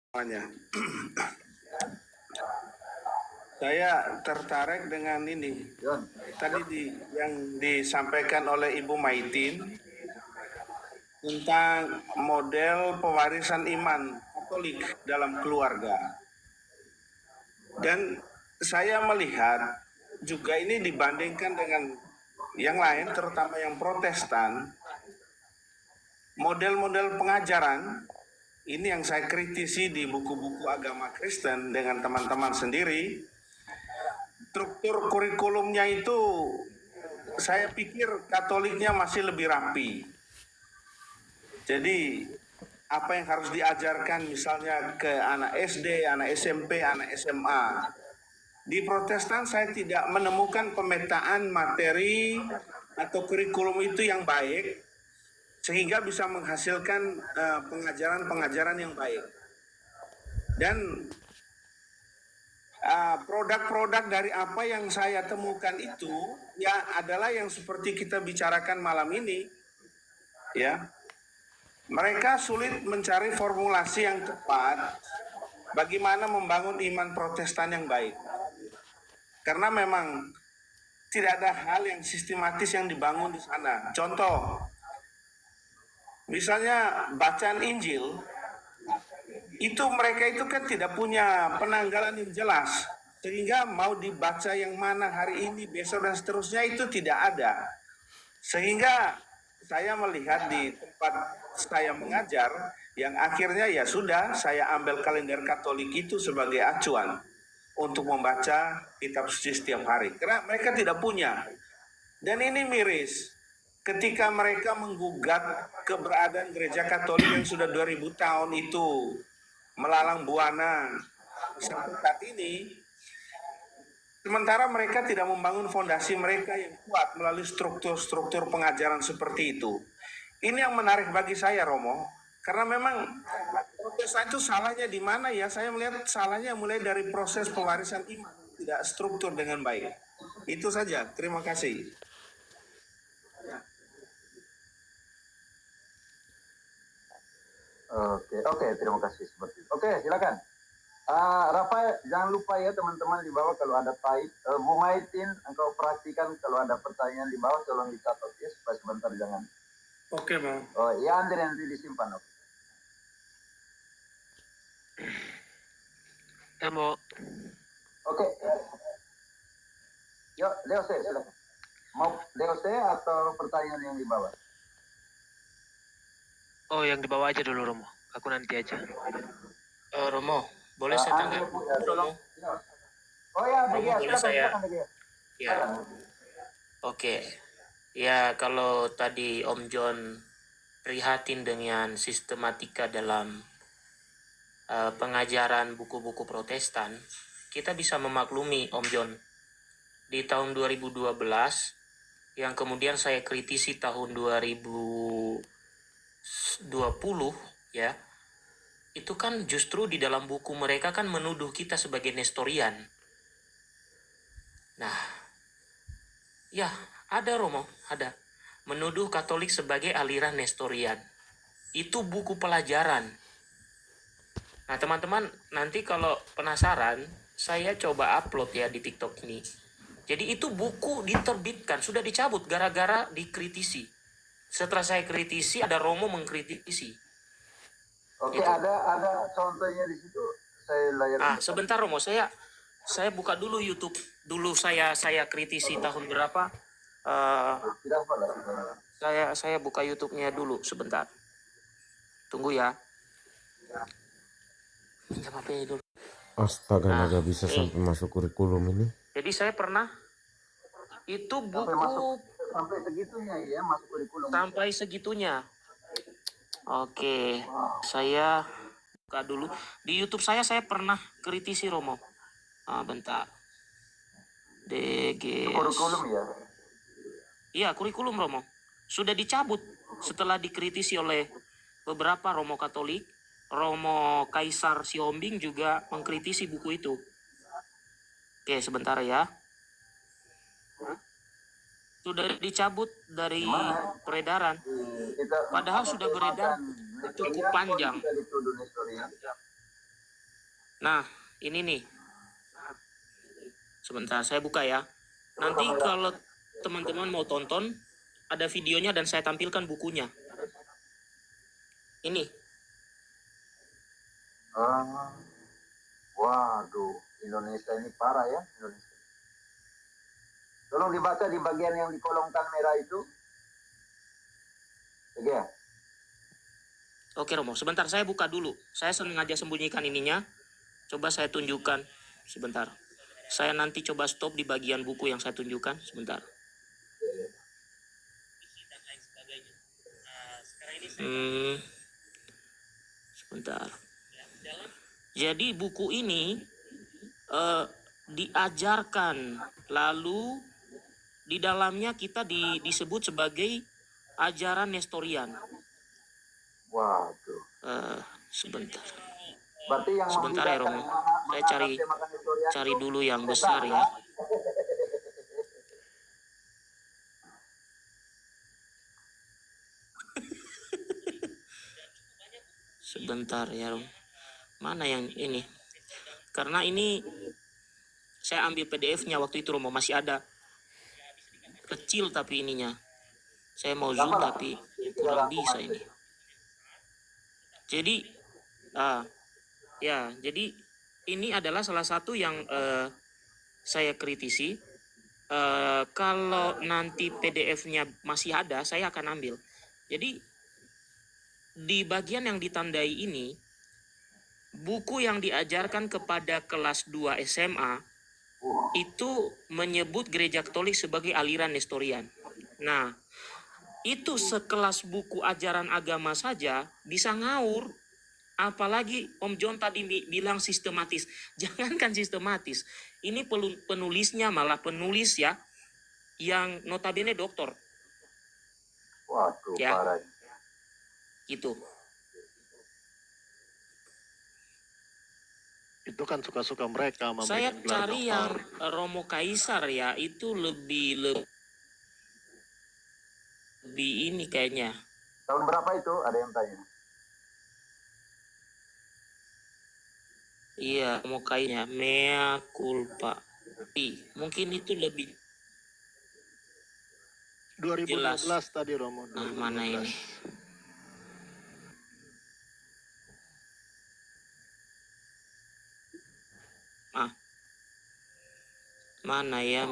semuanya. Saya tertarik dengan ini. Tadi yang disampaikan oleh Ibu Maitin tentang model pewarisan iman Katolik dalam keluarga. Dan saya melihat juga ini dibandingkan dengan yang lain, terutama yang Protestan, model-model pengajaran ini yang saya kritisi di buku-buku agama Kristen dengan teman-teman sendiri. Struktur kurikulumnya itu saya pikir Katoliknya masih lebih rapi. Jadi apa yang harus diajarkan misalnya ke anak SD, anak SMP, anak SMA. Di Protestan saya tidak menemukan pemetaan materi atau kurikulum itu yang baik sehingga bisa menghasilkan pengajaran-pengajaran yang baik. Dan produk-produk dari apa yang saya temukan itu ya adalah yang seperti kita bicarakan malam ini, ya. Mereka sulit mencari formulasi yang tepat bagaimana membangun iman Protestan yang baik, karena memang tidak ada hal yang sistematis yang dibangun di sana. Contoh, misalnya bacaan Injil itu mereka itu kan tidak punya penanggalan yang jelas, sehingga mau dibaca yang mana hari ini, besok dan seterusnya itu tidak ada. Sehingga saya melihat di tempat saya mengajar yang akhirnya ya sudah saya ambil kalender Katolik itu sebagai acuan untuk membaca kitab suci setiap hari karena mereka tidak punya. Dan ini miris ketika mereka menggugat keberadaan gereja Katolik yang sudah 2000 tahun itu melalang buana sampai saat ini, sementara mereka tidak membangun fondasi mereka yang kuat melalui struktur-struktur pengajaran seperti itu. Ini yang menarik bagi saya, Romo, karena memang Protestan itu salahnya di mana ya? Saya melihat salahnya mulai dari proses pewarisan iman, tidak struktur dengan baik. Itu saja, terima kasih. Oke, terima kasih seperti itu. Oke, silakan. Rafael, jangan lupa ya teman-teman di bawah kalau ada Bu Maitin, engkau perhatikan kalau ada pertanyaan di bawah tolong dicatat ya supaya sebentar jangan. Oke, Bang. Oh, ya nanti disimpan. Mau. Oke. Yuk, Deose, silakan. Mau Deose atau pertanyaan yang di bawah? Oh, yang di bawah aja dulu, Romo. Aku nanti aja. Romo, boleh saya tanya? Romo? Oh ya, Romo, boleh saya? silakan. Ya. Oke. Ya, kalau tadi Om John prihatin dengan sistematika dalam pengajaran buku-buku Protestan, kita bisa memaklumi Om John. Di tahun 2012, yang kemudian saya kritisi tahun 2020, ya, itu kan justru di dalam buku mereka kan menuduh kita sebagai Nestorian. Nah, ya, ada Romo, ada. Menuduh Katolik sebagai aliran Nestorian. Itu buku pelajaran. Nah, teman-teman, nanti kalau penasaran, saya coba upload ya di TikTok ini. Jadi itu buku diterbitkan, sudah dicabut gara-gara dikritisi. Setelah saya kritisi, ada Romo mengkritisi. Oke, gitu. Ada contohnya di situ. Saya layar. Sebentar Romo, saya buka dulu YouTube. Dulu saya kritisi tahun berapa? Saya buka YouTube-nya dulu sebentar. Tunggu ya. Pinjam HP dulu. Astaga, naga bisa sampai masuk kurikulum ini. Jadi saya pernah itu buku sampai segitunya ya, masuk kurikulum. Sampai segitunya. Oke, saya buka dulu. Di YouTube saya pernah kritisi Romo. Bentar. DG. Kurikulum ya? Iya, kurikulum Romo. Sudah dicabut setelah dikritisi oleh beberapa Romo Katolik. Romo Kaisar Siombing juga mengkritisi buku itu. Oke, sebentar ya. Sudah dicabut dari peredaran. Padahal sudah beredar cukup panjang. Nah, ini nih. Sebentar, saya buka ya. Nanti kalau teman-teman mau tonton, ada videonya dan saya tampilkan bukunya. Ini. Waduh, Indonesia ini parah ya. Indonesia. Tolong dibaca di bagian yang dikolongkan merah itu. Oke ya? Oke Romo, sebentar saya buka dulu. Saya sengaja sembunyikan ininya. Coba saya tunjukkan. Sebentar. Saya nanti coba stop di bagian buku yang saya tunjukkan. Sebentar. Sebentar. Jadi buku ini diajarkan, lalu di dalamnya kita disebut sebagai ajaran Nestorian. Waduh. Sebentar. Berarti yang Sebentar ya Romo. Saya cari dulu yang besar ya. Sebentar ya Romo. Mana yang ini? Karena ini saya ambil PDF-nya waktu itu Romo, masih ada kecil tapi ininya. Saya mau zoom tapi kurang bisa ini. Jadi ya, jadi ini adalah salah satu yang saya kritisi. Kalau nanti PDF-nya masih ada, saya akan ambil. Jadi di bagian yang ditandai ini, buku yang diajarkan kepada kelas 2 SMA itu menyebut gereja Katolik sebagai aliran Nestorian. Nah, itu sekelas buku ajaran agama saja bisa ngawur. Apalagi Om John tadi bilang sistematis. Jangankan sistematis. Ini penulisnya malah penulis ya yang notabene doktor. Waduh, Ya. parah. Gitu. Itu kan suka-suka mereka Saya memberikan gelar cari doktor. yang Romo Kaisar ya, itu lebih ini kayaknya. Tahun berapa itu? Ada yang tanya. Iya, Romo Kaisarnya mea culpa. Mungkin itu lebih 2012 jelas. tadi Romo. Nah, mana ini? Mana ya?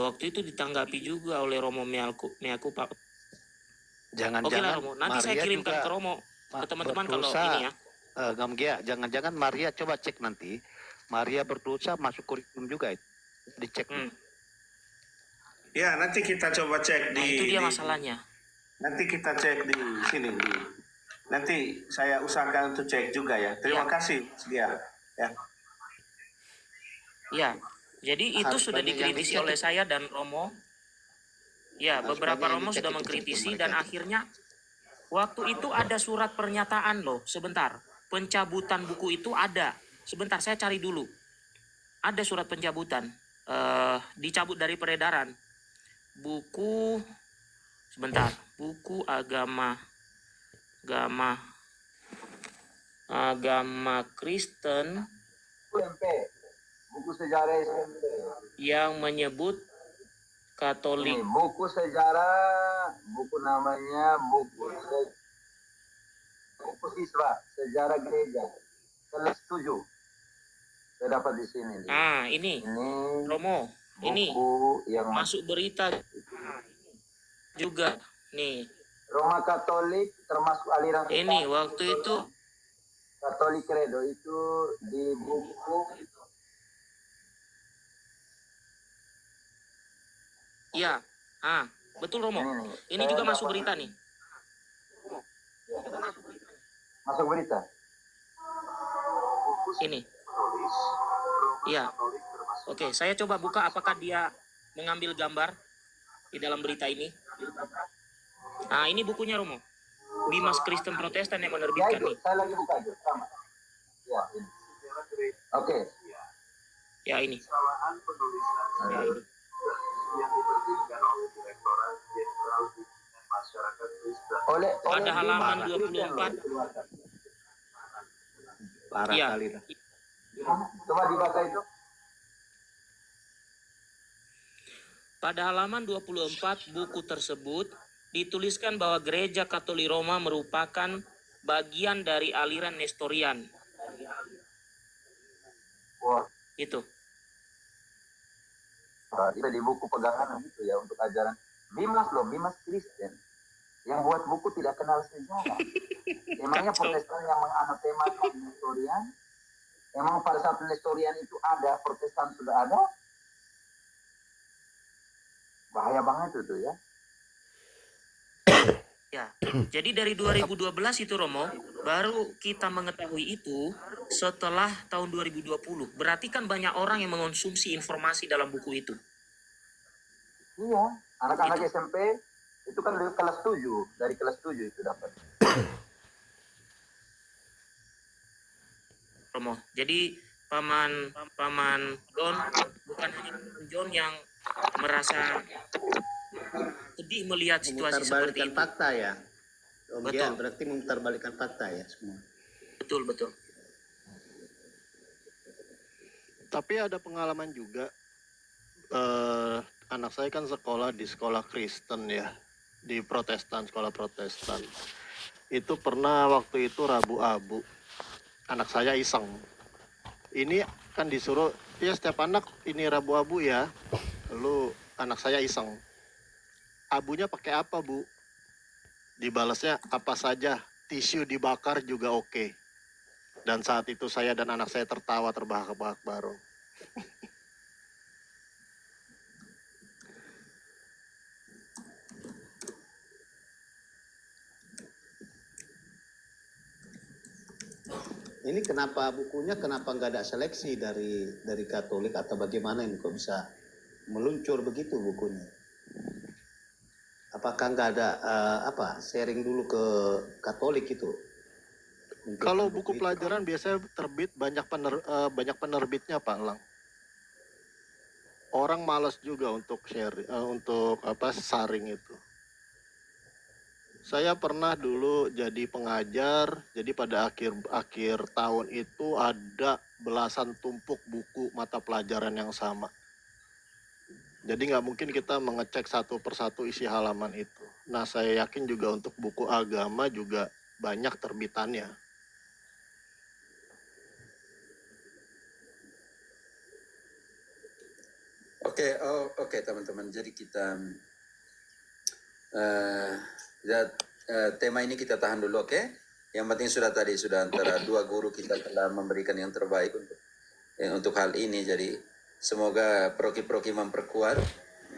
Waktu itu ditanggapi juga oleh Romo mea culpa. Oke lah Jangan-jangan Romo, nanti saya Maria kirimkan juga ke Romo, ke teman-teman kalau berdosa. ini ya. Gamgia, jangan-jangan Maria coba cek nanti. Maria berdosa masuk kurikulum juga itu. Dicek. Ya, nanti kita coba cek Nah, itu dia masalahnya. Nanti kita cek di sini. Nanti saya usahakan untuk cek juga ya. Terima kasih, dia. Ya. Ya, jadi itu Harus sudah banyak yang dikritisi dicek oleh itu. saya dan Romo. Ya, Harus beberapa banyak yang Romo dicek sudah itu mengkritisi mereka. dan akhirnya waktu itu ada surat pernyataan loh. Sebentar, pencabutan buku itu ada. Sebentar, saya cari dulu. Ada surat pencabutan. Dicabut dari peredaran. Buku, sebentar, buku agama Kristen SMP. Buku sejarah SMP. yang menyebut Katolik. Ini buku sejarah, buku namanya buku siswa sejarah gereja kelas 7. Saya dapat di sini. Ah, ini Romo, ini buku yang masuk berita juga nih. Roma Katolik termasuk aliran Ini waktu itu Katolik Credo itu di buku. ya, betul Romo. Ini juga masuk berita nih. Masuk berita. Ini. Iya. Oke, saya coba buka apakah dia mengambil gambar di dalam berita ini. Nah, ini bukunya Romo. Bimas Kristen Protestan yang Ya menerbitkan itu, nih. saya lagi buka aja. Sama. Ya, ini. Oke. Ya, ini. Ya, ini. Pada halaman 24. Parah Iya. kali lah. Coba dibaca itu. Pada halaman 24 buku tersebut dituliskan bahwa Gereja Katolik Roma merupakan bagian dari aliran Nestorian. Wah, Itu. itu di buku pegangan itu ya untuk ajaran. Bimas Kristen. Yang buat buku tidak kenal sejarah. Emangnya Kacau. Protestan yang menganatemakan Nestorian? Emang pada saat Nestorian itu ada, Protestan sudah ada? Bahaya banget itu ya. Ya, jadi dari 2012 itu Romo, baru kita mengetahui itu setelah tahun 2020. Berarti kan banyak orang yang mengonsumsi informasi dalam buku itu. Iya, anak-anak SMP itu kan dari kelas 7, dari kelas 7 itu dapat. Romo, jadi paman John bukan hanya paman John yang merasa sedih melihat situasi seperti Memutarbalikkan itu. fakta ya. Om Betul. Gian, berarti memutarbalikkan fakta ya semua. Betul. Tapi ada pengalaman juga, anak saya kan sekolah di sekolah Kristen ya, di Protestan, sekolah Protestan. Itu pernah waktu itu Rabu Abu, anak saya iseng. Ini kan disuruh, ya setiap anak ini Rabu Abu ya, lalu anak saya iseng. Abunya pakai apa Bu? Dibalasnya apa saja, tisu dibakar juga oke. Dan saat itu saya dan anak saya tertawa terbahak-bahak baru. Ini kenapa bukunya kenapa nggak ada seleksi dari Katolik atau bagaimana ini kok bisa meluncur begitu bukunya? Apakah nggak ada sharing dulu ke Katolik itu? Untuk Kalau buku buku itu? pelajaran biasanya terbit banyak penerbitnya Pak Lang. Orang malas juga untuk share saring itu. Saya pernah dulu jadi pengajar, jadi pada akhir tahun itu ada belasan tumpuk buku mata pelajaran yang sama. Jadi nggak mungkin kita mengecek satu persatu isi halaman itu. Nah, saya yakin juga untuk buku agama juga banyak terbitannya. Oke teman-teman. Jadi kita tema ini kita tahan dulu, oke? Yang penting sudah antara dua guru kita telah memberikan yang terbaik untuk hal ini. Jadi semoga proki-proki memperkuat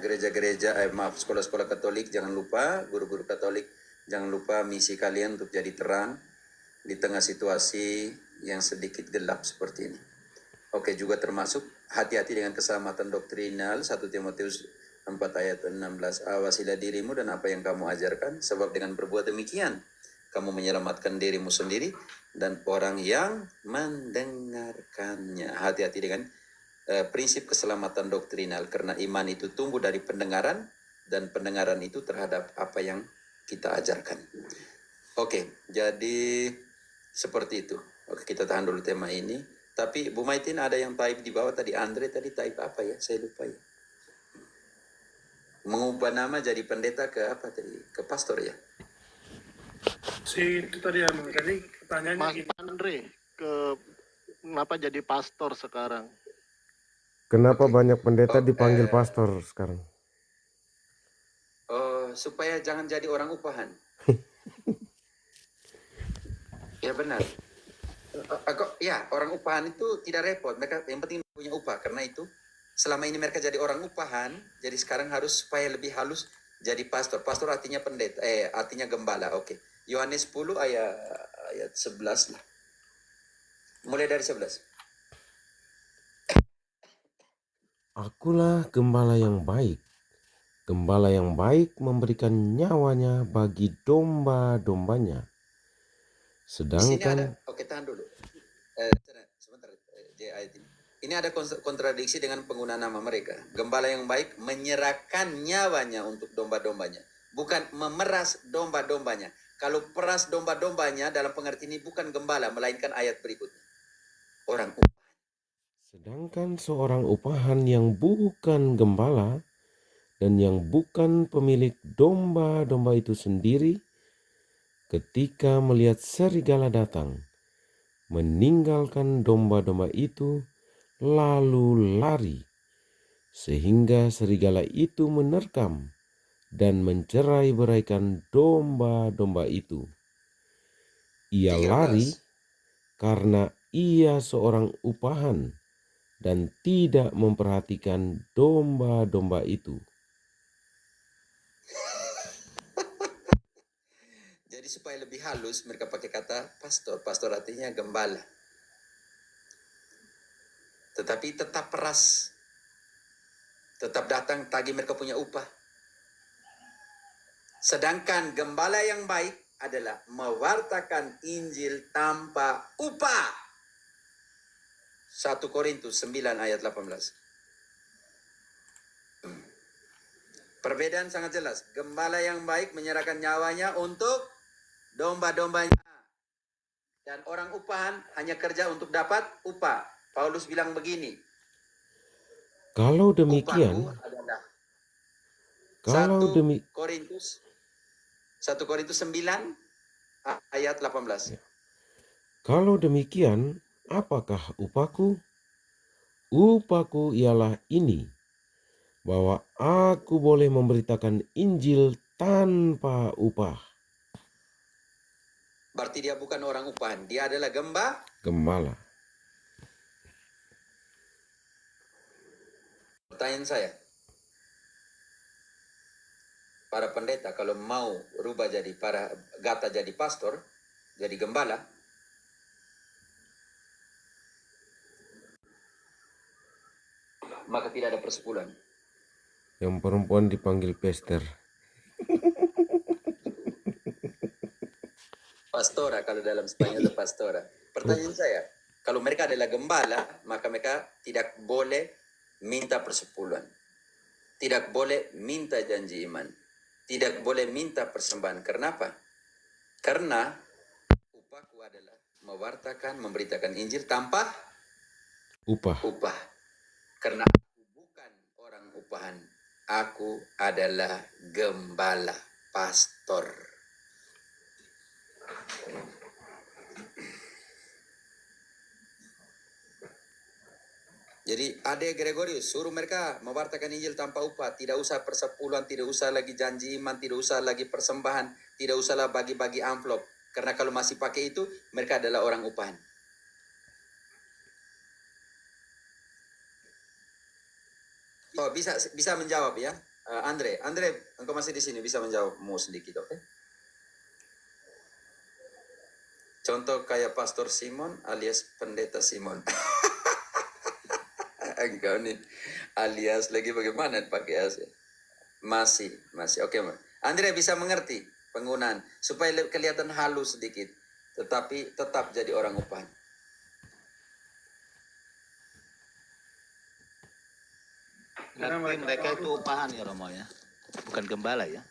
gereja-gereja, sekolah-sekolah Katolik. Jangan lupa guru-guru Katolik, jangan lupa misi kalian untuk jadi terang di tengah situasi yang sedikit gelap seperti ini. Oke, juga termasuk hati-hati dengan keselamatan doktrinal. 1 Timotius 4 ayat 16. Awasilah dirimu dan apa yang kamu ajarkan, sebab dengan berbuat demikian kamu menyelamatkan dirimu sendiri dan orang yang mendengarkannya. Hati-hati dengan prinsip keselamatan doktrinal, karena iman itu tumbuh dari pendengaran dan pendengaran itu terhadap apa yang kita ajarkan. Oke, jadi seperti itu. Oke, kita tahan dulu tema ini. Tapi Bu Maitin ada yang type di bawah tadi. Andre tadi type apa ya? Saya lupa ya. Mengubah nama jadi pendeta ke apa tadi? Ke pastor ya? Itu tadi tadi pertanyaannya Mas gini. Andre, kenapa jadi pastor sekarang? Kenapa banyak pendeta Oh, dipanggil pastor sekarang? Supaya jangan jadi orang upahan. Ya benar. Ya, orang upahan itu tidak repot. Mereka yang penting punya upah. Karena itu selama ini mereka jadi orang upahan, jadi sekarang harus supaya lebih halus jadi pastor. Pastor artinya pendeta, artinya gembala. Oke. Yohanes 10 ayat 11 lah. Mulai dari 11. Akulah gembala yang baik. Gembala yang baik memberikan nyawanya bagi domba-dombanya. Di sini ada, Sedangkan tahan dulu. Sebentar, ayat ini. Ini ada kontradiksi dengan penggunaan nama mereka. Gembala yang baik menyerahkan nyawanya untuk domba-dombanya. Bukan memeras domba-dombanya. Kalau peras domba-dombanya dalam pengertian ini bukan gembala, melainkan ayat berikutnya. Orang upahan. Sedangkan seorang upahan yang bukan gembala dan yang bukan pemilik domba-domba itu sendiri, ketika melihat serigala datang, meninggalkan domba-domba itu lalu lari, sehingga serigala itu menerkam dan mencerai-beraikan domba-domba itu. Ia 13. lari karena ia seorang upahan dan tidak memperhatikan domba-domba itu. Jadi supaya lebih halus mereka pakai kata pastor. Pastor artinya gembala. Tetapi tetap peras. Tetap datang tagih mereka punya upah. Sedangkan gembala yang baik adalah mewartakan Injil tanpa upah. 1 Korintus 9 ayat 18. Perbedaan sangat jelas. Gembala yang baik menyerahkan nyawanya untuk domba-dombanya. Dan orang upahan hanya kerja untuk dapat upah. Paulus bilang begini. Kalau demikian, Upahku adalah 1 Korintus 9 ayat 18. Kalau demikian, apakah upahku? Upahku ialah ini, bahwa aku boleh memberitakan Injil tanpa upah. Berarti dia bukan orang upahan, dia adalah Gembala. Pertanyaan saya, para pendeta kalau mau rubah jadi gata jadi pastor, jadi gembala, maka tidak ada persepuluhan. Yang perempuan dipanggil pester. Pastora kalau dalam Spanyol itu pastora. Pertanyaan saya, kalau mereka adalah gembala, maka mereka tidak boleh minta persepuluhan. Tidak boleh minta janji iman. Tidak boleh minta persembahan. Kenapa? Karena upahku adalah mewartakan, memberitakan Injil tanpa Upah. Karena aku bukan orang upahan. Aku adalah gembala, pastor. Jadi Ade Gregorius suruh mereka mewartakan Injil tanpa upah, tidak usah persepuluhan, tidak usah lagi janji iman, tidak usah lagi persembahan, tidak usahlah bagi-bagi amplop. Karena kalau masih pakai itu, mereka adalah orang upahan. Oh, bisa menjawab ya. Andre, engkau masih di sini, bisa menjawab mau sedikit, oke? Contoh kayak Pastor Simon alias Pendeta Simon. Engkau nih alias lagi bagaimana pakai Asia? Masih. Oke, Andre bisa mengerti penggunaan supaya kelihatan halus sedikit, tetapi tetap jadi orang upahan. Berarti mereka itu upahan ya Romo ya, bukan gembala ya.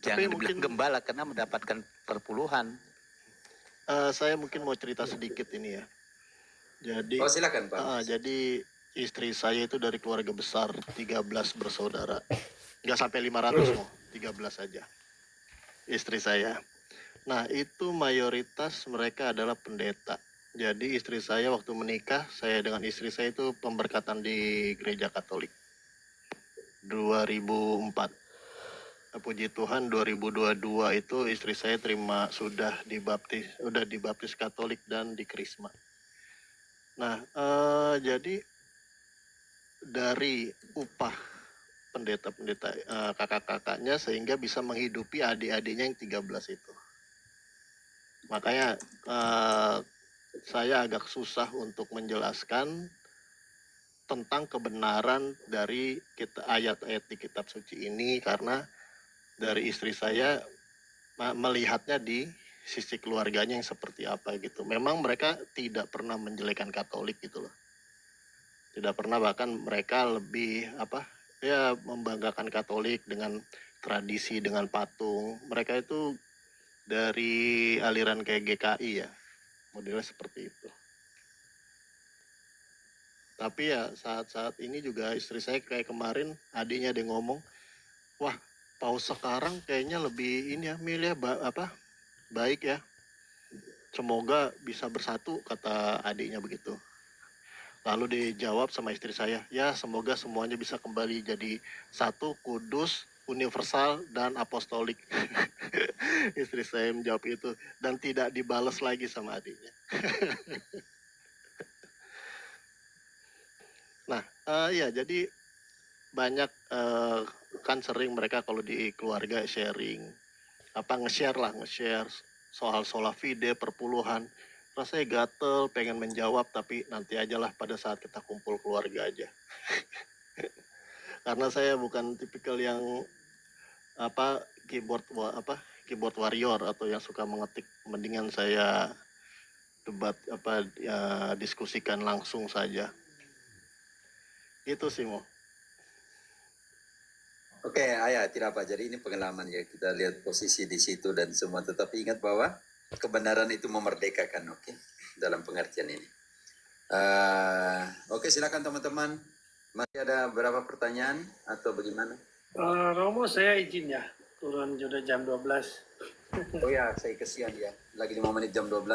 Jangan dibilang gembala karena mendapatkan perpuluhan. Saya mungkin mau cerita sedikit ini ya. Jadi, Oh silakan Pak. jadi istri saya itu dari keluarga besar, 13 bersaudara. Nggak sampai 500 mau, 13 saja. Istri saya. Nah itu mayoritas mereka adalah pendeta. Jadi istri saya waktu menikah, saya dengan istri saya itu pemberkatan di gereja Katolik. 2004. Puji Tuhan 2022 itu istri saya sudah dibaptis Katolik dan di Krisma. Nah, jadi dari upah pendeta-pendeta kakak-kakaknya sehingga bisa menghidupi adik-adiknya yang 13 itu. Makanya saya agak susah untuk menjelaskan tentang kebenaran dari ayat-ayat di kitab suci ini karena dari istri saya melihatnya di sisi keluarganya yang seperti apa gitu. Memang mereka tidak pernah menjelekan Katolik gitu loh. Tidak pernah, bahkan mereka lebih membanggakan Katolik dengan tradisi, dengan patung. Mereka itu dari aliran kayak GKI ya. Modelnya seperti itu. Tapi ya saat-saat ini juga istri saya kayak kemarin adiknya ada yang ngomong, wah paus sekarang kayaknya lebih ini ya milih baik ya. Semoga bisa bersatu, kata adiknya begitu. Lalu dijawab sama istri saya, ya semoga semuanya bisa kembali jadi satu, kudus, universal, dan apostolik. Istri saya menjawab itu, dan tidak dibalas lagi sama adiknya. Nah, ya jadi banyak kan sering mereka kalau di keluarga sharing, nge-share soal sola fide, perpuluhan. Rasanya gatel, pengen menjawab, tapi nanti aja lah pada saat kita kumpul keluarga aja. Karena saya bukan tipikal yang keyboard warrior atau yang suka mengetik. Mendingan saya debat diskusikan langsung saja. Itu sih Mo. Oke, Ayah, tidak apa. Jadi ini pengalaman ya. Kita lihat posisi di situ dan semua. Tetapi ingat bahwa kebenaran itu memerdekakan, oke? Dalam pengertian ini. Oke, silakan teman-teman. Masih ada berapa pertanyaan atau bagaimana? Romo, saya izin ya. Turun sudah jam 12. Oh ya, saya kesian ya. Lagi 5 menit jam 12.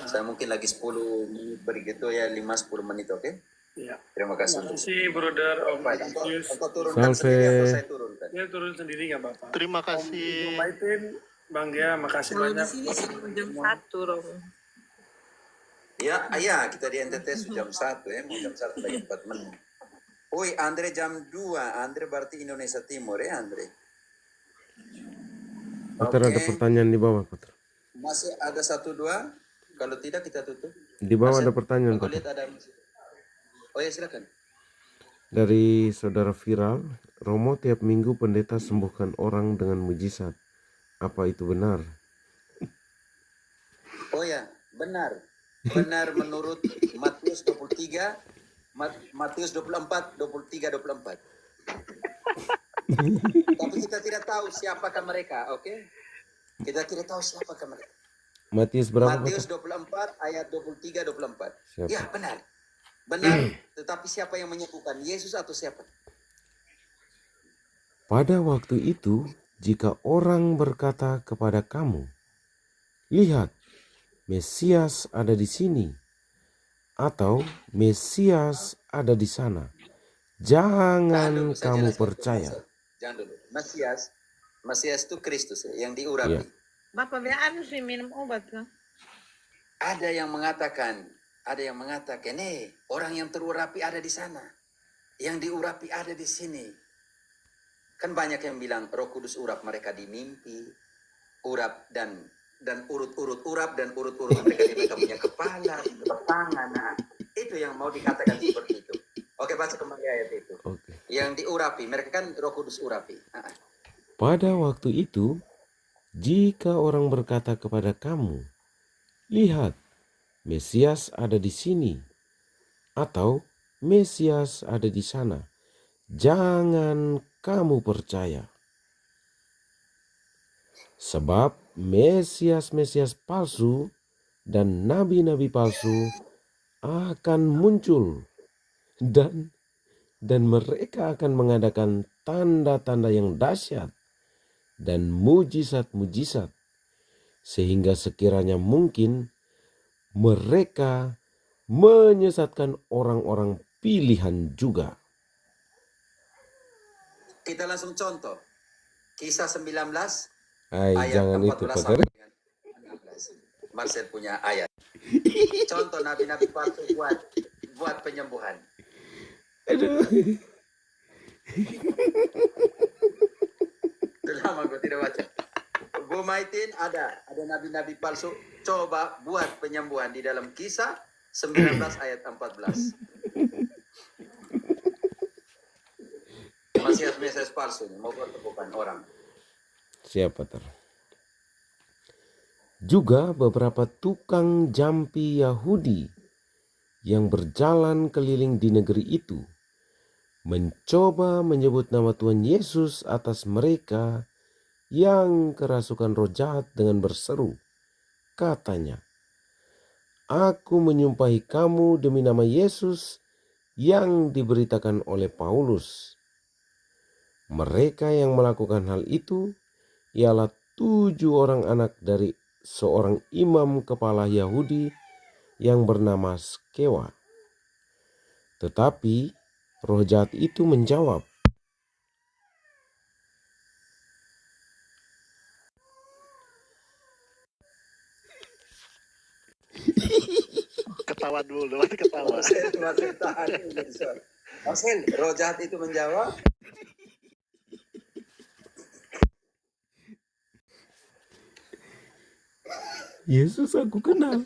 Saya mungkin lagi 10 menit begitu ya, 5-10 menit, oke? Iya. Terima kasih. Terima kasih, Brother Om Ignatius. Engkau turunkan sendiri atau saya turunkan? Dia turun sendiri nggak apa-apa. Terima Om kasih. Ibu Maitin, Bang Gia, makasih Kalau banyak. di sini sih jam 1, Romo. Ya, ayah, kita di NTT jam 1 ya, mau jam 1 lagi 4 menit. Oi, Andre jam 2, Andre berarti Indonesia Timur ya, Andre. Peter, ada pertanyaan di bawah, Peter. Masih ada 1-2, kalau tidak kita tutup. Di bawah Masih ada pertanyaan, aku Peter. lihat ada. Oh ya, silakan. Dari saudara viral, Romo tiap minggu pendeta sembuhkan orang dengan mujizat. Apa itu benar? Oh ya, benar. Benar menurut Matius 23, Matius 24, 23, 24. Tapi kita tidak tahu siapakah mereka, oke? Kita tidak tahu siapakah mereka. Matius berapa? Matius Peter? 24 ayat 23, 24. Siapa? Ya, benar. Benar, tetapi siapa yang menyembuhkan? Yesus atau siapa? Pada waktu itu, jika orang berkata kepada kamu, lihat, Mesias ada di sini, atau Mesias ada di sana, Tahan jangan dulu, saya kamu jelaskan. percaya. Jangan dulu. Mesias itu Kristus ya, yang diurapi. Iya. Bapak biar sih minum obat kan? Ada yang mengatakan, orang yang terurapi ada di sana, yang diurapi ada di sini. Kan banyak yang bilang Roh Kudus urap mereka di mimpi, urap dan urut-urut mereka di mereka punya kepala, tangan. Nah, itu yang mau dikatakan seperti itu. Oke, baca kembali ayat itu. Oke. Yang diurapi, mereka kan Roh Kudus urapi. Pada waktu itu, jika orang berkata kepada kamu, lihat, Mesias ada di sini, atau Mesias ada di sana, jangan kamu percaya. Sebab Mesias palsu dan nabi-nabi palsu akan muncul, dan mereka akan mengadakan tanda-tanda yang dahsyat dan mujizat-mujizat, sehingga sekiranya mungkin mereka menyesatkan orang-orang pilihan juga. Kita langsung contoh. Kisah 19 Ay, ayat jangan 14 itu, Peter. sampai dengan 16. Marcel punya ayat. Contoh nabi-nabi palsu buat penyembuhan. Aduh. Sudah lama gue tidak baca. Bu Maitin ada nabi-nabi palsu coba buat penyembuhan di dalam Kisah 19 ayat 14. Mesias palsu mau bertepukan orang. Siapa ter? Juga beberapa tukang jampi Yahudi yang berjalan keliling di negeri itu mencoba menyebut nama Tuhan Yesus atas mereka yang kerasukan roh jahat dengan berseru, katanya, "Aku menyumpahi kamu demi nama Yesus yang diberitakan oleh Paulus. Mereka yang melakukan hal itu ialah 7 orang anak dari seorang imam kepala Yahudi yang bernama Skewa. Tetapi roh jahat itu menjawab, Ketawa dulu, ketawa. Maksud roh jahat itu menjawab, Yesus aku kenal.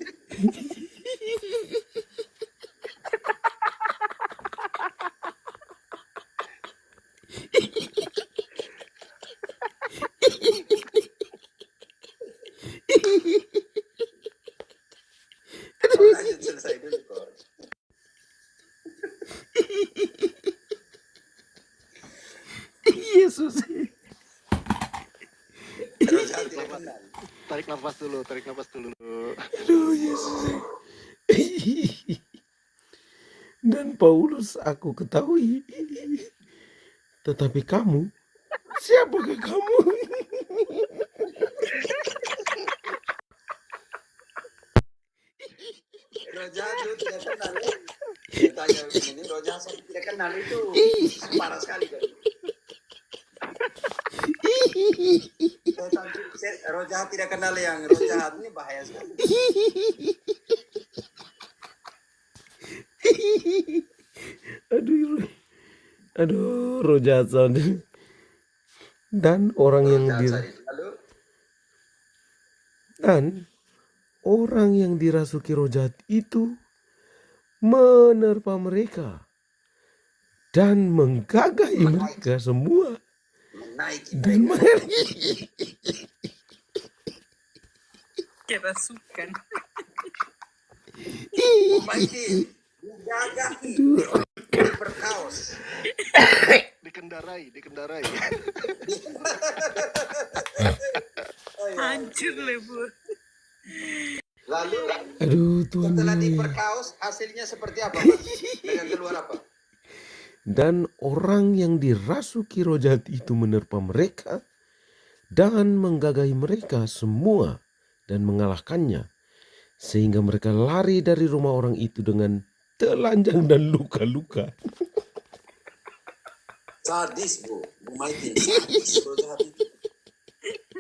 lanjut selesai dulu kok. Yesus. Roh jahat tidak kenal. Tarik nafas dulu. Aduh Yesus. Dan Paulus aku ketahui. Tetapi kamu, siapakah kamu? Roh jahat itu tidak kenal. Tanya begini, roh jahat tidak kenal itu parah sekali kan. Roh jahat tidak kenal yang roh jahat ini bahaya sekali. Aduh, roh jahat sound. Dan orang yang orang yang dirasuki roh jahat itu menerpa mereka dan menggagahi mereka semua dan Kerasukan. Membaiki, menggagahi, berkaos, Dikendarai. Hancur lebur. lalu aduh Tuhan. setelah diperkaos hasilnya seperti apa, Mas? Dengan keluar apa? Dan orang yang dirasuki roh jahat itu menerpa mereka dan menggagahi mereka semua dan mengalahkannya, sehingga mereka lari dari rumah orang itu dengan telanjang dan luka-luka. Sadis, Bu Maitin, sadis roh jahat itu.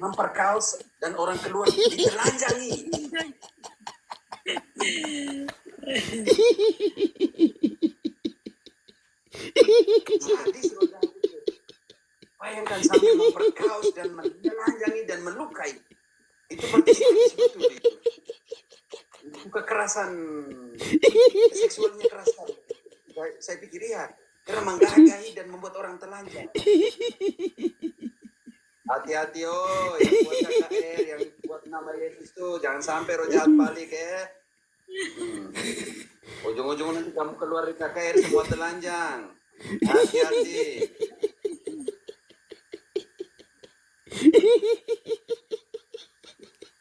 Memperkaos dan orang keluar ditelanjangi. Sadis roh jahat itu. Bayangkan sampai memperkaos dan menelanjangi dan melukai. Itu berarti sadis betul itu. Itu kekerasan seksualnya keras sekali. Saya pikir iya, karena menggagahi dan membuat orang telanjang. Hati-hati yang buat KKR, yang buat nama Yesus tuh, jangan sampai roh jahat balik ya. Ujung-ujung nanti kamu keluar dari KKR semua telanjang. Hati-hati.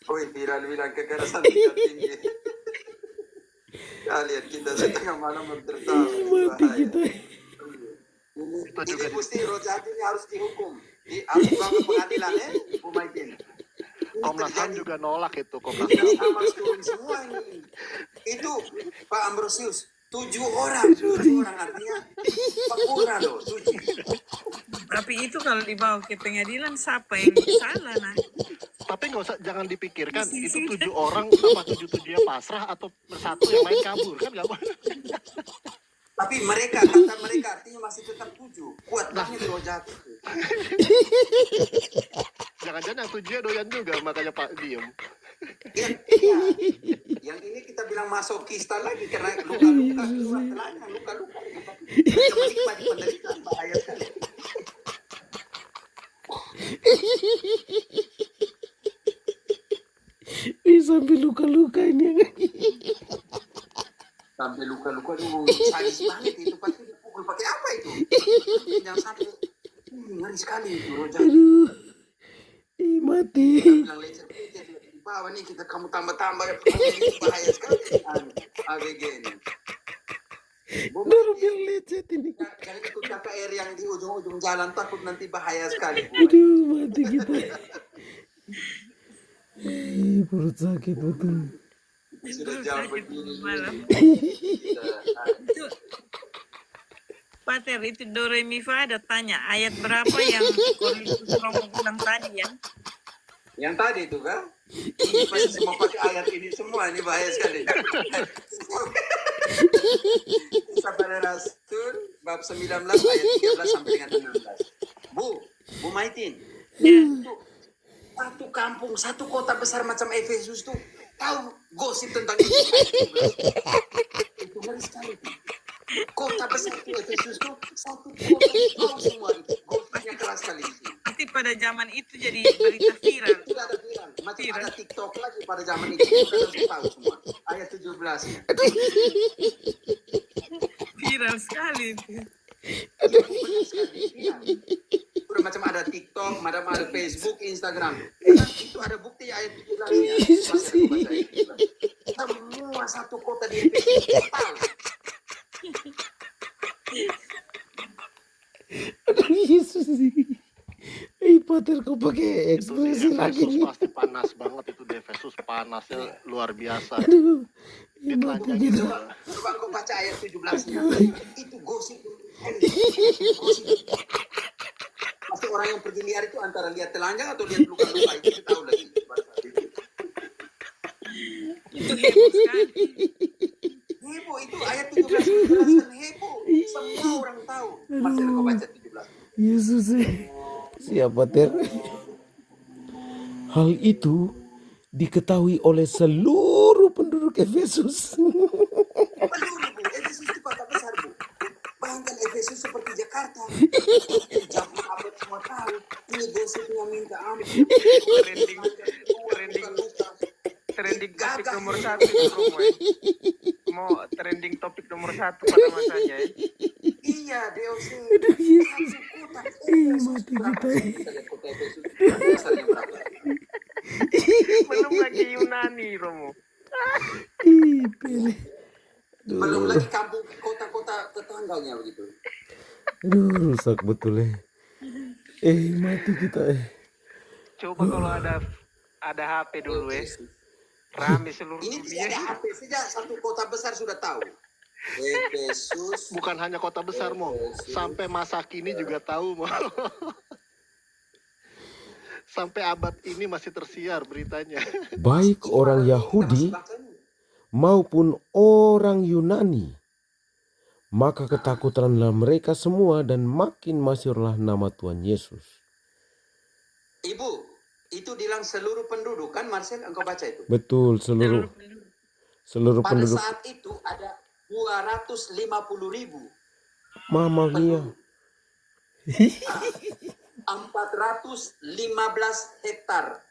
Woi, viral bilang kekerasan tingkat tinggi. Kalian kita setengah malam tertawa. Mati kita. Ini mesti roh jahat ini harus dihukum. Harus dibawa ke pengadilan ya, Bu Maitin. Komnas HAM juga nolak itu, Komnas Ini HAM. harus turun semua ini. Itu Pak Ambrosius, 7 orang artinya Pakura loh, 7. Tapi itu kalau dibawa ke pengadilan siapa yang salah nah? Tapi nggak usah, jangan dipikirkan itu 7 orang apa 7-7-nya pasrah atau bersatu yang lain kabur, kan nggak boleh. Tapi kata mereka artinya masih tetap 7. Kuat banget roh jahat itu. Jangan-jangan yang 7-nya doyan juga, makanya Pak diem. Iya. Yang ini kita bilang masokista lagi karena luka-luka keluar telanjang, luka-luka. Mereka menikmati penderitaan, bahaya sekali. Sampai luka-luka ini. Sampai luka-luka itu sadis banget itu, pasti dipukul pakai apa itu? Jangan sampai ngeri sekali itu roh jahat. Mati. Kita bilang lecet di bawah nih, kamu tambah-tambah bahaya sekali ABG ini. ujung jalan, takut nanti bahaya sekali. Bu. Aduh, mati kita. Perut sakit betul. Sudah Terus jam sakit begini. malam. Kita, Itu, Pater, itu Do Re Mi Fa ada tanya ayat berapa yang Korintus Romo bilang tadi ya? yang tadi itu kan? Ini pasti semua pakai ayat ini semua, ini bahaya sekali. Kisah Para Rasul bab 19 ayat 13 sampai dengan 16. Bu Maitin, itu satu kampung, satu kota besar macam Efesus tuh tahu gosip tentang itu. Itu ngeri sekali. Kota besar itu Efesus tuh satu kota tahu semua itu. Gosipnya keras sekali di sini. Nanti pada zaman itu jadi berita viral. Sudah ada viral, macam Viral. ada TikTok lagi pada zaman itu. Sudah langsung tahu semua. Ayat 17-nya. Viral sekali itu. Benar sekali, viral. Udah macam ada TikTok, macam ada Facebook, Instagram. Kan itu ada bukti ayat 17-nya. Masih aku baca ayat 17. Semua satu kota di Efesus tahu. Aduh, Yesus. Pater kok pakai Itu di ekspresi lagi Efesus nih. pasti panas banget itu di Efesus, panasnya luar biasa. Aduh, mati Ditelanjangi kita. Coba kau baca ayat 17-nya. Itu gosip. Gosip. Pasti orang yang pergi liar itu antara lihat telanjang atau lihat luka-luka. Itu kita tahu lagi. Itu heboh sekali. Heboh itu ayat 17 menjelaskan heboh. Semua orang tahu. Masih kau baca 17. Yesus. Siapa Ter? Hal itu diketahui oleh seluruh penduduk Efesus. Belum, Bu. Efesus itu kota besar, Bu. Bayangkan Efesus seperti Jakarta. Jakarta abad semua tahu. Ini gosipnya minta ampun. Trending topik nomor 1 itu Romo. Mau trending topik nomor 1 pada masanya ya. Iya, DOC. Aduh, Yesus. Kota Mati kita. Kita lihat kota Efesus. Besarnya berapa? Belum lagi Yunani Romo. Pele. Belum lagi kampung kota-kota tetangganya begitu. Aduh, rusak betul ya. Mati kita. Coba kalau ada HP dulu ya. Rame seluruh Ini dunia. tidak ada HP saja, satu kota besar sudah tahu. Efesus. Bukan hanya kota besar, Mo. Sampai masa kini juga tahu, Mo. Sampai abad ini masih tersiar beritanya. Baik orang Yahudi maupun orang Yunani, maka ketakutanlah mereka semua dan makin masyhurlah nama Tuhan Yesus. Ibu, itu bilang seluruh penduduk kan, Marcel, engkau baca itu. Betul, seluruh Pada penduduk. saat itu ada 250.000. Mama mia. 415 hektar.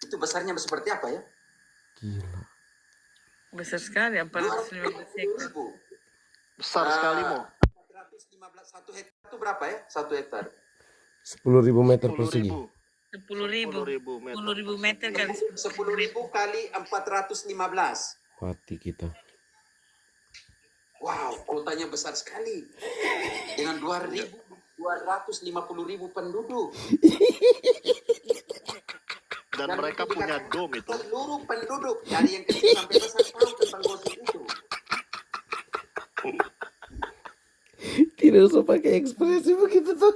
Itu besarnya seperti apa ya? Gila. Besar sekali, 415 ekor. 250.000. Besar sekali, Mo. 415 satu hektar itu berapa ya? 1 hektar. 10.000 meter persegi. 10.000. 10.000 meter. 10.000 meter kali 10.000 kali 415. Mati kita. Wow, kotanya besar sekali. Dengan 250.000 penduduk. Dan mereka punya dom itu. Seluruh penduduk dari yang kecil sampai besar tahu tentang gosip itu. Tidak usah pakai ekspresi begitu tuh.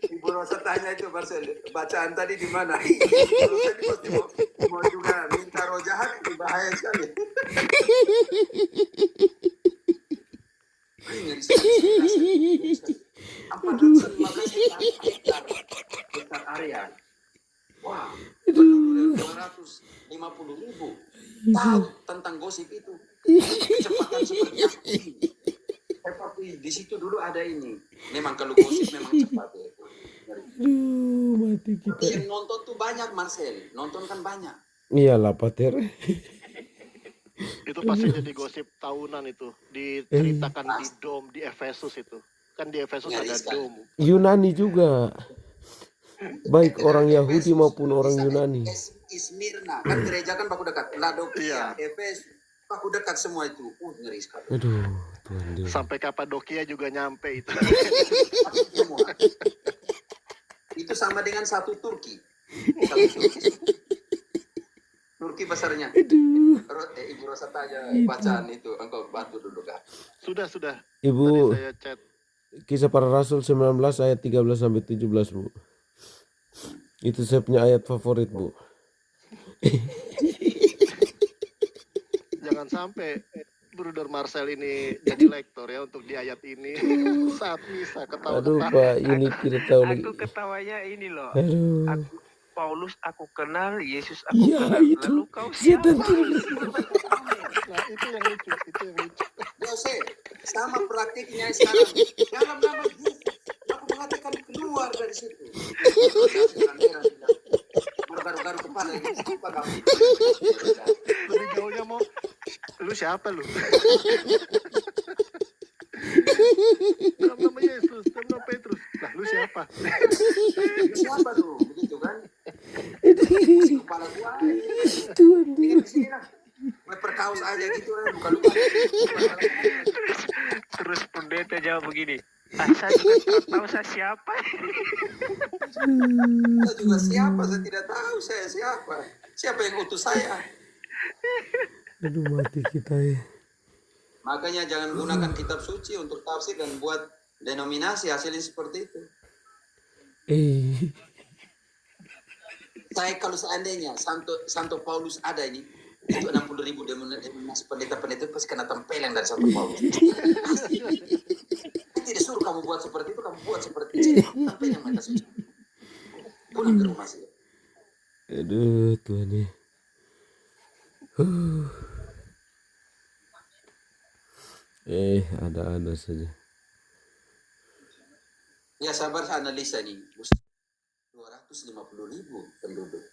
Ibu Rosa tanya itu, Marcel, bacaan tadi di mana? Ibu Rosa ini pasti mau juga minta roh jahat, itu bahaya sekali. Ngeri sekali. 415 hektar area. Wah, 250.000 tahu tentang gosip itu. Kecepatan seperti apa? Tapi di situ dulu ada ini. Memang kalau gosip memang cepat ya. Aduh, mati kita. Yang nonton tuh banyak, Marcel. Nonton kan banyak. Iyalah Pater. Itu pasti jadi gosip tahunan itu. Diceritakan di dom di Efesus itu. Kan di Efesus Ngeri ada sekali. dom. Yunani juga. Baik orang Yahudi Efesus, maupun orang misalnya Yunani. Smyrna, kan gereja kan baku dekat. Laodikea, Iya. Efesus. Aku dekat semua itu. Ngeri sekali. Aduh, Tuhan Dewa. Sampai Kapadokia juga nyampe itu. Semua. Itu sama dengan satu Turki. Satu Turki. Turki besarnya. Ibu Rosa tanya bacaan itu, engkau bantu dulu kan? Sudah. Ibu, Tadi saya chat. Kisah Para Rasul 19 ayat 13 sampai 17, Bu. Itu saya punya ayat favorit, Bu. Jangan sampai Bruder Marcel ini jadi lektor ya untuk di ayat ini. Saat misa Aduh, ketawa-ketawa. Pak, ini tidak tahu lagi. Aku ketawanya ini loh. Aduh. Aku, Paulus aku kenal, Yesus aku Ya, kenal. itu. Lalu kau Setan siapa? tidak. Nah, itu yang lucu. Jose, sama praktiknya sekarang. Dalam nama Yesus, aku mengatakan keluar dari situ. Baru-baru kepala ini, siapa kamu? Lebih jauhnya mau, lu siapa lu? Dalam nama Yesus, dalam nama Petrus. Lah, lu siapa? Siapa lu? Begitu kan? Masih kepala gua. Ini di sini lah. Perkaus aja gitu kan, luka-luka. Terus pendeta jawab begini. Saya juga tidak tahu saya siapa. Saya juga siapa? Saya tidak tahu saya siapa. Siapa yang utus saya? Aduh, mati kita ya. Makanya jangan gunakan kitab suci untuk tafsir dan buat denominasi hasilnya seperti itu. Saya kalau seandainya Santo Paulus ada ini, itu 60.000 denominasi pendeta-pendeta pasti kena tempeleng dari Santo Paulus. Tidak suruh kamu buat seperti itu, kamu buat seperti itu. Tempeleng mereka suci. Pulang ke rumah sih. Aduh, Tuhan ya. Ada saja. Ya sabar analisa nih. 250.000 penduduk.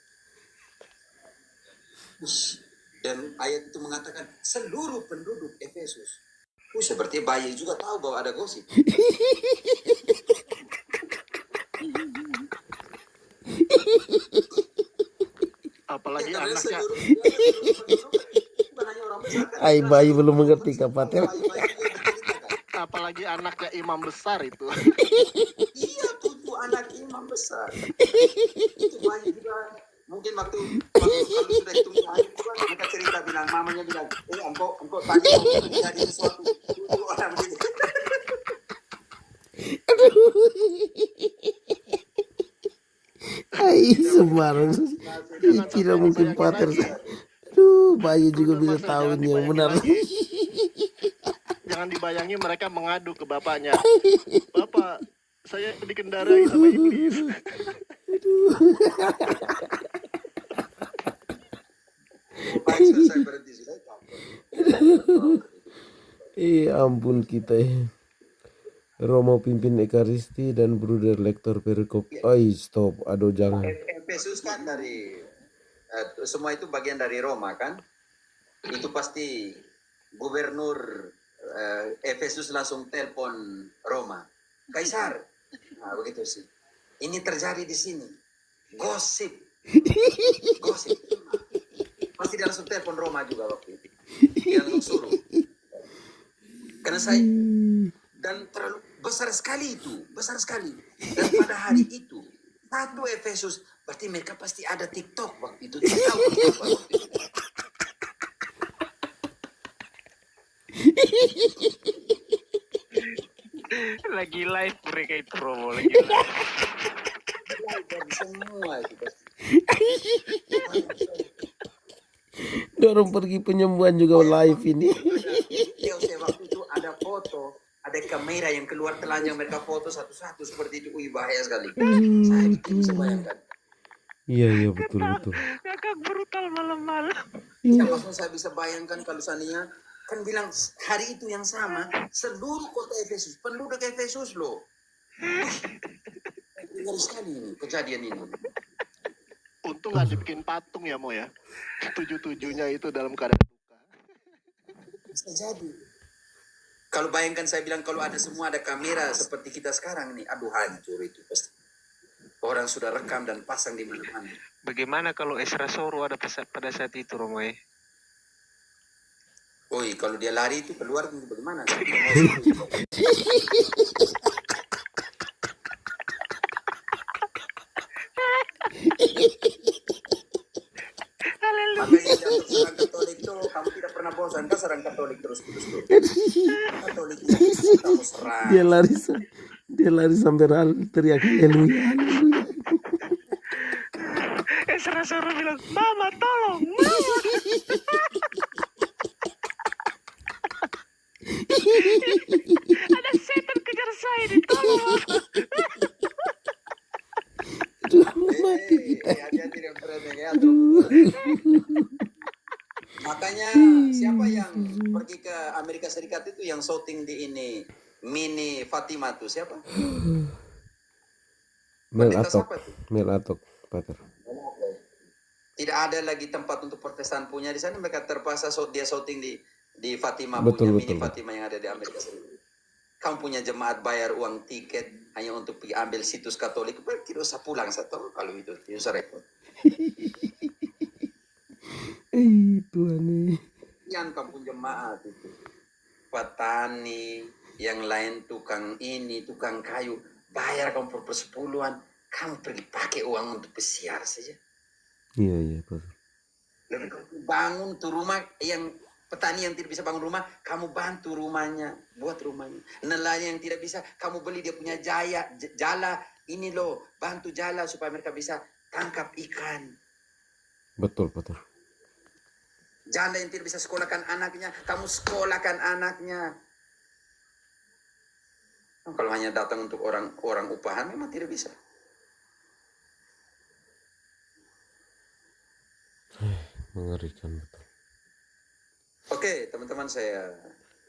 Dan ayat itu mengatakan seluruh penduduk Efesus. Seperti bayi juga tahu bahwa ada gosip. Apalagi Ya, karena anaknya, seluruh penduduk, bukan hanya orang besar, kan? Ay, bayi belum mengerti kapater. apalagi anaknya imam besar itu. Iya, 7 anak imam besar. Itu bayi juga. Mungkin waktu kalau sudah itu bayi juga, mereka cerita bilang, mamanya bilang, engkau tanya untuk menjadi sesuatu. 7 orang begitu. Ay, sembarang. Tidak mungkin pater. Aduh, bayi juga bisa tahu ini yang benar. Jangan dibayangi mereka mengadu ke bapaknya. Bapak, saya dikendarai sama iblis. Baik, selesai berhenti sudah. Ampun kita ya. Romo pimpin Ekaristi dan Bruder Lektor Perikop. Stop. Aduh, jangan. Efesus kan dari semua itu bagian dari Roma kan? Itu pasti gubernur Efesus langsung telepon Roma. Kaisar. Nah, begitu sih. Ini terjadi di sini. Gosip. Pasti dia langsung telepon Roma juga waktu itu. Dia langsung suruh. Karena saya dan terlalu besar sekali itu, besar sekali. Dan pada hari itu, satu Efesus, berarti mereka pasti ada TikTok waktu itu. Tidak tahu apa waktu itu. Lagi live mereka itu Romo, lagi live. Dan semua itu pasti. Dorong pergi penyembuhan juga live ini. Saya waktu itu ada foto, ada kamera yang keluar telanjang mereka foto satu-satu seperti itu. Bahaya sekali. Saya bisa bayangkan. Iya, betul. Kakak brutal malam-malam. Ya, maksudnya saya bisa bayangkan kalau seandainya kan bilang hari itu yang sama seluruh kota Efesus, penduduk Efesus loh. Ngeri sekali ini kejadian ini. Untung nggak dibikin patung ya Mo ya. 7-7-nya itu dalam keadaan duka. Bisa jadi. Kalau bayangkan saya bilang kalau ada semua ada kamera seperti kita sekarang nih, aduh hancur itu pasti. Orang sudah rekam dan pasang di mana-mana. Bagaimana kalau Esra Soro ada pada saat itu Romo ya? Oi, kalau dia lari itu keluar itu bagaimana? Makanya untuk serang Katolik itu kamu tidak pernah bosan kan serang Katolik terus tuh. Katolik itu kamu serang. Dia lari sampai teriak haleluya, haleluya. Serasa orang bilang, mama tolong, mama. Ada setan kejar saya, ditolong. Mati kita. Hati-hati dengan branding ya. Makanya siapa yang pergi ke Amerika Serikat itu yang syuting di ini Mini Fatima tuh siapa? Mel Atok, Pater. Tidak ada lagi tempat untuk Protestan punya di sana, mereka terpaksa dia syuting di Fatima, Betul, punya Mini betul. Fatima yang ada di Amerika Serikat. Kamu punya jemaat bayar uang tiket hanya untuk pergi ambil situs Katolik, tidak usah pulang satu kalau itu tidak usah repot. Tuhan nih. Yang kampung jemaat itu petani, yang lain tukang ini, tukang kayu, bayar kamu per sepuluhan, kamu pergi pakai uang untuk pesiar saja. Iya, Pater. Lebih kamu bangun tuh rumah yang petani yang tidak bisa bangun rumah, kamu bantu rumahnya, buat rumahnya. Nelayan yang tidak bisa, kamu beli dia punya jala, ini loh, bantu jala supaya mereka bisa tangkap ikan. Betul, Pater. Janda yang tidak bisa sekolahkan anaknya, kamu sekolahkan anaknya. Kalau hanya datang untuk orang upahan memang tidak bisa. Mengerikan betul. Oke, teman-teman saya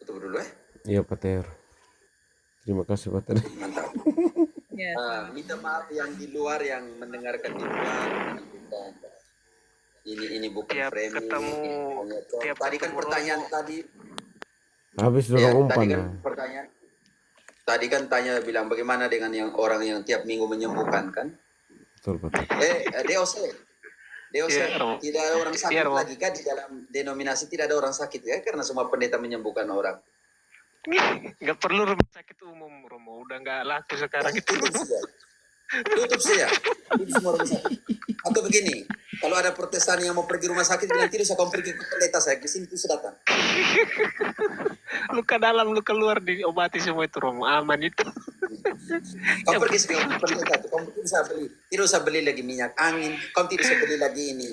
tutup dulu ya. Iya, Pater. Terima kasih, Pater. Mantap. Ya, Minta maaf yang di luar, yang mendengarkan di luar. Ini bukan Tiap framing. ketemu Tadi kan pertanyaan Romo. tadi. Habis Ya, dorong umpan tadi kan ya. pertanyaan. Tadi kan tanya bilang bagaimana dengan yang orang yang tiap minggu menyembuhkan kan? Betul, Pater. DOC, Iya, Romo. tidak ada orang sakit Iya, Romo. lagi kan di dalam denominasi tidak ada orang sakit ya karena semua pendeta menyembuhkan orang. Nggak perlu rumah sakit umum, Romo. Udah nggak laku sekarang itu. Tutup saja. Tutup semua rumah sakit. Atau begini, kalau ada Protestan yang mau pergi rumah sakit bilang tidak, saya kamu pergi ke pendeta saya ke sini terus datang. Luka dalam, luka luar diobati semua itu, Romo. Aman itu. Kamu pergi ke pendeta tuh, kamu tidak usah beli lagi minyak angin, kamu tidak usah beli lagi ini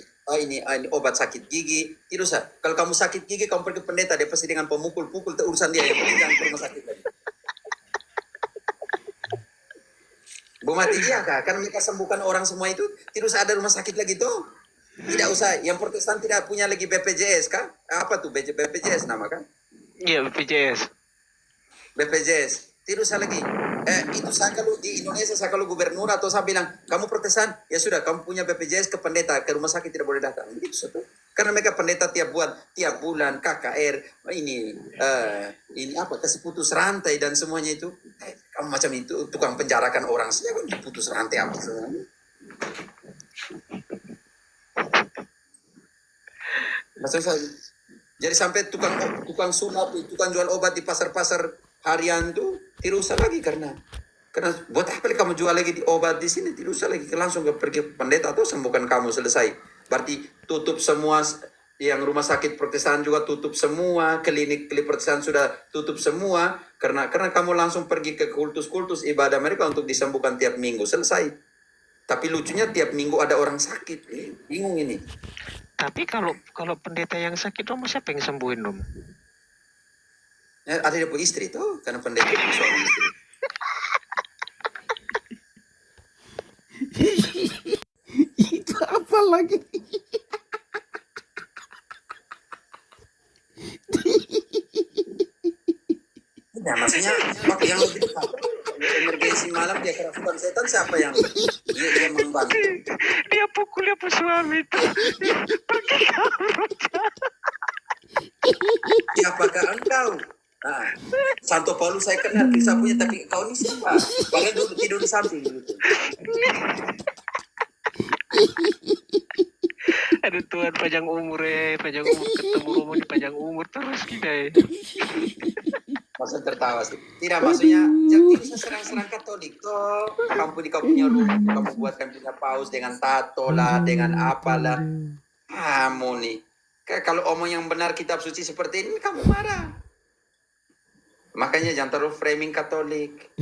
obat sakit gigi, tidak usah. Kalau kamu sakit gigi, kamu pergi ke pendeta, dia pasti dengan pemukul-pukul itu urusan dia, yang penting jangan ke rumah sakit lagi. Bu Mati, iya kak, kan mereka sembuhkan orang semua itu, tidak usah ada rumah sakit lagi tuh. Tidak usah, yang Protestan tidak punya lagi BPJS kah? Apa tuh BPJS nama kan? Iya, BPJS. BPJS, tidak usah lagi. Itu saya kalau di Indonesia, saya kalau gubernur atau saya bilang, kamu Protestan, ya sudah, kamu punya BPJS ke pendeta, ke rumah sakit tidak boleh datang. Begitu satu. Karena mereka pendeta tiap bulan KKR, ini apa, kasih putus rantai dan semuanya itu. Kamu macam itu, tukang penjarakan orang saja, kan putus rantai apa semuanya. Maksud saya, jadi sampai tukang sunat, tukang jual obat di pasar-pasar harian tuh tidak usah lagi karena buat apa kamu jual lagi di obat di sini, tidak usah lagi, langsung pergi ke pendeta atau sembuhkan kamu, selesai. Berarti tutup semua, yang rumah sakit Protestan juga tutup semua, klinik Protestan sudah tutup semua karena kamu langsung pergi ke kultus ibadah mereka untuk disembuhkan tiap minggu, selesai. Tapi lucunya tiap minggu ada orang sakit, bingung ini. Tapi kalau pendeta yang sakit, Romo, siapa yang sembuhin, Romo? Ada dia punya istri tuh, karena pendeta itu suami istri. Itu apa lagi? Ya, maksudnya waktu yang lebih dekat. Emergensi malam dia kerasukan setan, siapa yang dia membantu? Dia pukul dia suami itu. Pergi kamu. Siapakah engkau? Nah, Santo Paulus saya kenal, kisah punya, tapi kau ini siapa? Padahal dulu tidur di samping gitu. Aduh Tuhan, panjang umur ketemu Romo di panjang umur terus kita ya. Maksud tertawa sih. Tidak, maksudnya jangan bisa serang-serang Katolik toh. Kau punya rumah, kamu buatkan punya paus dengan tato lah, dengan apalah. Kamu nih. Kayak kalau omong yang benar kitab suci seperti ini, kamu marah. Makanya jangan terlalu framing Katolik.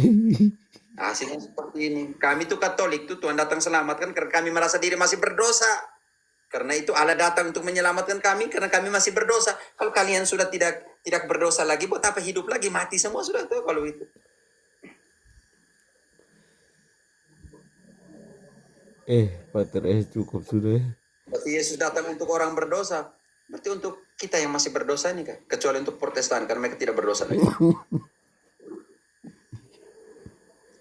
Hasilnya seperti ini. Kami tuh Katolik tuh Tuhan datang selamatkan karena kami merasa diri masih berdosa. Karena itu Allah datang untuk menyelamatkan kami karena kami masih berdosa. Kalau kalian sudah tidak berdosa lagi, buat apa hidup lagi? Mati semua sudah tuh kalau itu. Pater cukup sudah. Berarti Yesus datang untuk orang berdosa. Berarti untuk kita yang masih berdosa nih kan. Kecuali untuk Protestan karena mereka tidak berdosa lagi.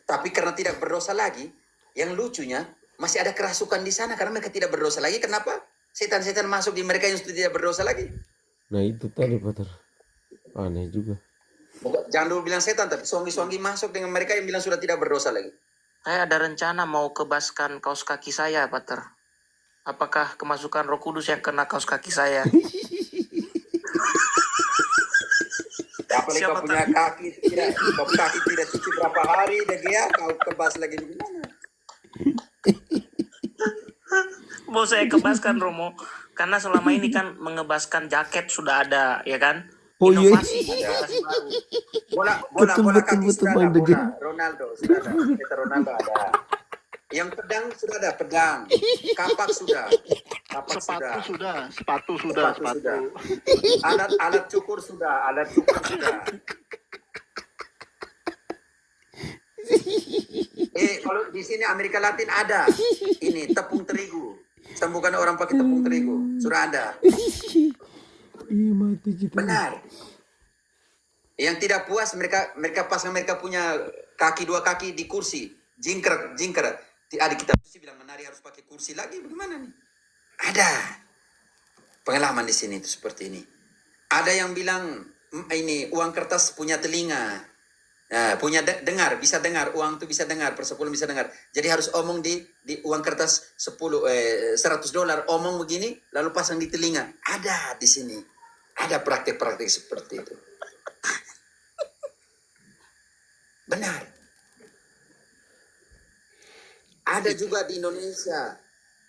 Tapi karena tidak berdosa lagi, yang lucunya masih ada kerasukan di sana karena mereka tidak berdosa lagi. Kenapa? Setan-setan masuk di mereka yang sudah tidak berdosa lagi. Nah itu tadi Pater. Aneh juga. Jangan dulu bilang setan, tapi suami-suami masuk dengan mereka yang bilang sudah tidak berdosa lagi. Saya ada rencana mau kebaskan kaos kaki saya, Pater. Apakah kemasukan Roh Kudus yang kena kaos kaki saya? Apalagi kau punya kaki tidak cuci berapa hari dan dia kau kebas lagi gimana? Mau saya kebaskan Romo, karena selama ini kan mengebaskan jaket sudah ada, ya kan? Inovasi inovasi baru. Bola kaki sudah ada, Bang bola Ronaldo sudah ada, Cristiano Ronaldo ada. Yang pedang sudah ada, pedang. Kapak sudah. Sepatu sudah. Alat cukur sudah. Kalau di sini Amerika Latin ada. Ini tepung terigu. Sembuhkan orang pakai tepung terigu. Sudah ada. Mati kita. Benar. Yang tidak puas mereka pasang mereka punya dua kaki di kursi. Jingkret. Adik kita bilang menari harus pakai kursi lagi. Bagaimana nih? Ada pengalaman di sini itu seperti ini. Ada yang bilang ini uang kertas punya telinga, punya dengar, bisa dengar, uang itu bisa dengar, per 10 bisa dengar. Jadi harus omong di uang kertas $100, omong begini, lalu pasang di telinga. Ada di sini, ada praktik-praktik seperti itu. Benar. Ada juga di Indonesia.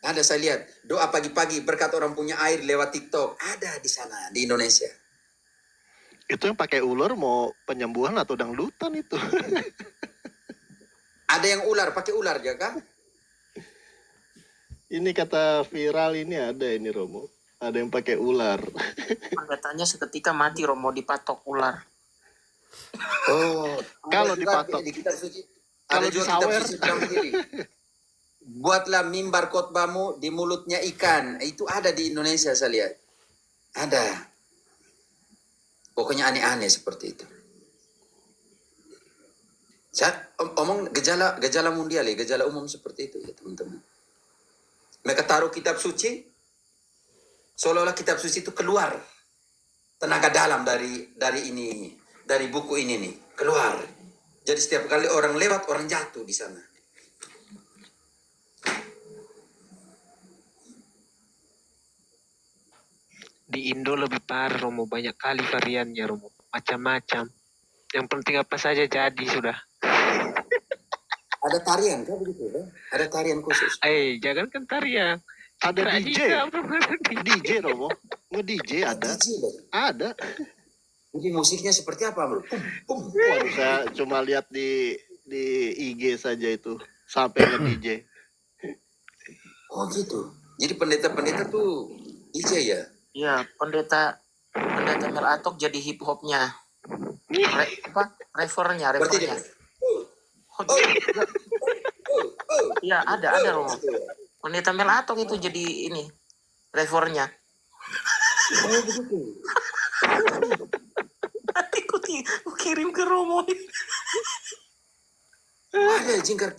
Ada saya lihat. Doa pagi-pagi berkat orang punya air lewat TikTok. Ada di sana, di Indonesia. Itu yang pakai ular mau penyembuhan atau dangdutan itu? Ada yang pakai ular juga. Ini kata viral ini ada ini Romo. Ada yang pakai ular. Pendetanya seketika mati Romo dipatok ular. Oh, kalau dipatok. Di kitab suci. Kalau disawer. Buatlah mimbar khotbahmu di mulutnya ikan. Itu ada di Indonesia saya lihat. Ada. Pokoknya aneh-aneh seperti itu. Saya omong gejala mundial ya, gejala umum seperti itu ya teman-teman. Mereka taruh kitab suci, seolah-olah kitab suci itu keluar tenaga dalam dari buku ini nih, keluar. Jadi setiap kali orang lewat, orang jatuh di sana. Di Indo lebih parah Romo, banyak kali variannya Romo, macam-macam. Yang penting apa saja jadi sudah. Ada tarian kan begitu ya? Ada tarian khusus. Jangankan tarian. Ada DJ Romo. Nge-DJ ada. Ada. Jadi musiknya seperti apa, Bro? Waduh, saya cuma lihat di IG saja itu sampai nge-DJ. Oh gitu. Jadi pendeta-pendeta tuh DJ ya? Iya, pendeta Melatok jadi hip hopnya. Refernya. Iya, ada Romo. Pendeta Melatok itu jadi ini refernya. Oh begitu. Nanti ku kirim ke Romo. Ada jingkar.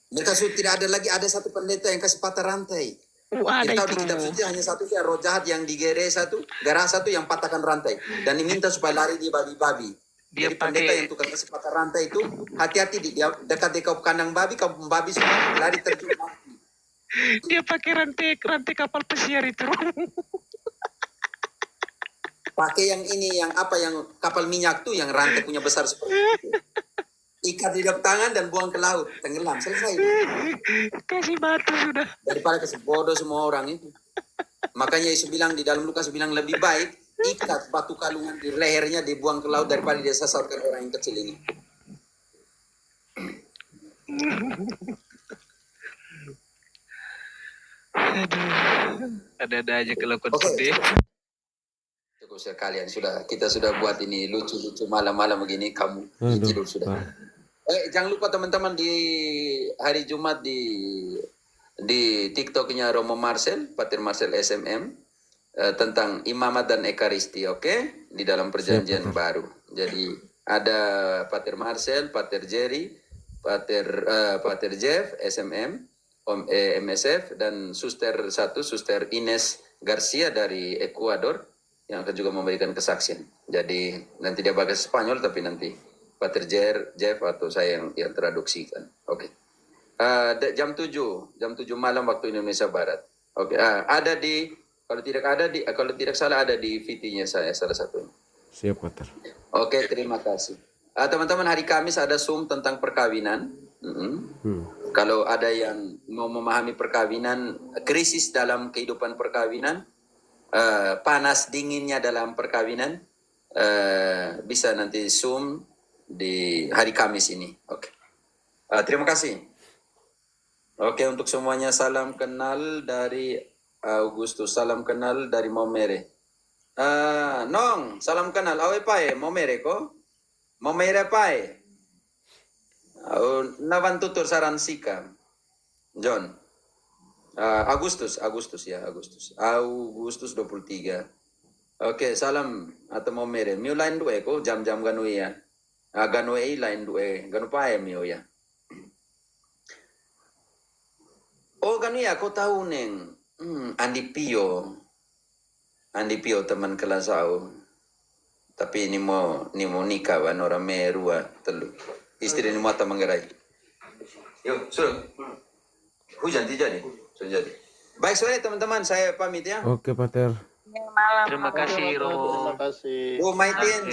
Mereka sudah tidak ada lagi, ada satu pendeta yang kasih patah rantai. Kita tahu di kitab suci hanya satu roh jahat yang digere satu, garah satu yang patahkan rantai. Dan diminta supaya lari di babi-babi. Jadi pendeta yang tukang kasih patah rantai itu hati-hati dia dekat di kau kandang babi semua lari terjun mati. Dia pakai rantai kapal pesiar itu. Pakai yang ini yang kapal minyak tuh yang rantai punya besar seperti itu. Ikat di dalam tangan dan buang ke laut, tenggelam, selesai. Kasih batu sudah. Daripada kasih bodoh semua orang itu. Makanya Yesus bilang di dalam Lukas bilang lebih baik ikat batu kalungan di lehernya dibuang ke laut daripada dia sesatkan orang yang kecil ini. Ada aja kelakuan Oke. seperti itu. Cukup sekalian kita sudah buat ini lucu-lucu malam-malam begini kamu tidur sudah. Jangan lupa teman-teman di hari Jumat di TikToknya Romo Marcel, Pater Marcel SMM tentang imamat dan ekaristi, oke? Di dalam perjanjian baru. Jadi ada Pater Marcel, Pater Jerry, Pater Jeff SMM, MSF dan Suster Ines Garcia dari Ekuador yang akan juga memberikan kesaksian. Jadi nanti dia bahasa Spanyol tapi nanti Pater Jeff atau saya yang traduksikan. Oke. Jam 7 malam waktu Indonesia Barat. Oke. Ada di kalau tidak salah ada di VT-nya saya salah satunya. Siap, Pater. Oke, terima kasih. Teman-teman hari Kamis ada Zoom tentang perkawinan. Kalau ada yang mau memahami perkawinan, krisis dalam kehidupan perkawinan, panas dinginnya dalam perkawinan, bisa nanti Zoom di hari Kamis ini. Oke. Terima kasih. Oke, untuk semuanya salam kenal dari Augustus, salam kenal dari Momere. Nong, salam kenal. Awe pae, Momere ko? Momere pae. Navan tutur saran sika. John. Agustus 23. Oke, salam atau Momere. Miu lain dua ko, jam-jam ganui ya. Ganui lain dua, ganu pae miu ya. Oh ganui ya, kau tahu neng. Andi Pio teman kelas aku. Tapi ini mau nikah wan orang merua telu. Istri ini mata manggarai. Yuk, suruh. Hujan tidak nih. Sudah jadi. Baik sore teman-teman, saya pamit ya. Oke, Pater. Terima kasih, Ro. Terima kasih. Bu Maitin, Oke.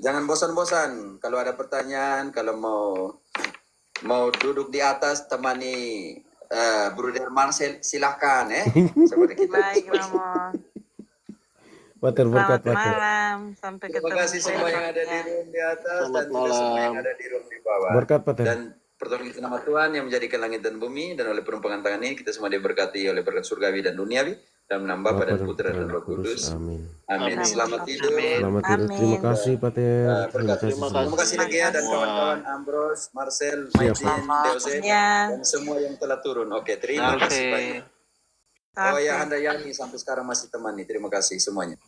jangan bosan-bosan. Kalau ada pertanyaan, kalau mau duduk di atas temani Bruder Marcel, silakan seperti kita. Baik, Romo. Pater berkat, Selamat Pater. malam. Sampai Terima ketemu. kasih semua yang ada di room di atas Selamat dan juga semua yang malam. ada di room di bawah. Berkat, Pater. Dan pertolongan itu nama Tuhan yang menjadikan langit dan bumi, dan oleh perumpangan tangan ini kita semua diberkati oleh berkat surgawi dan duniawi dalam nama Bapa dan Putra dan Roh Kudus. Amin. Amin. Selamat tidur. Selamat tidur. Terima kasih, Pater. Terima kasih. Terima semua. Terima kasih Legia dan kawan-kawan Ambros, Marcel, Maitin, Deose, Ya. dan semua yang telah turun. Oke, terima kasih banyak. Oh ya, Anda Yani sampai sekarang masih temani. Terima kasih semuanya.